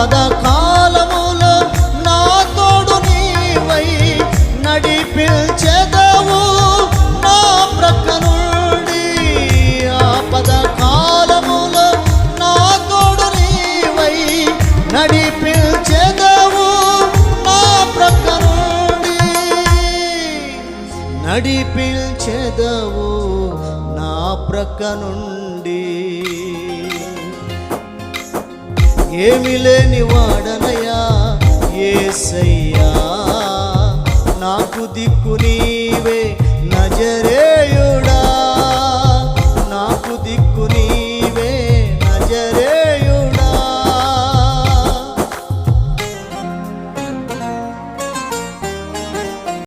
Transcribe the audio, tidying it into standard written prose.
ఆపద కాలములో నా తోడు నీవై నడిపించెదవు నా ప్రక్క నుండి. ఆపద కాలములో నా తోడు నీవై నడిపించెదవు నా ప్రక్క నుండి. నడిపించెదవు నా ప్రక్క నుండి. ఏమి లేని వాడనయ్యా యేసయ్యా, నాకు దిక్కు నీవే నజరేయుడా.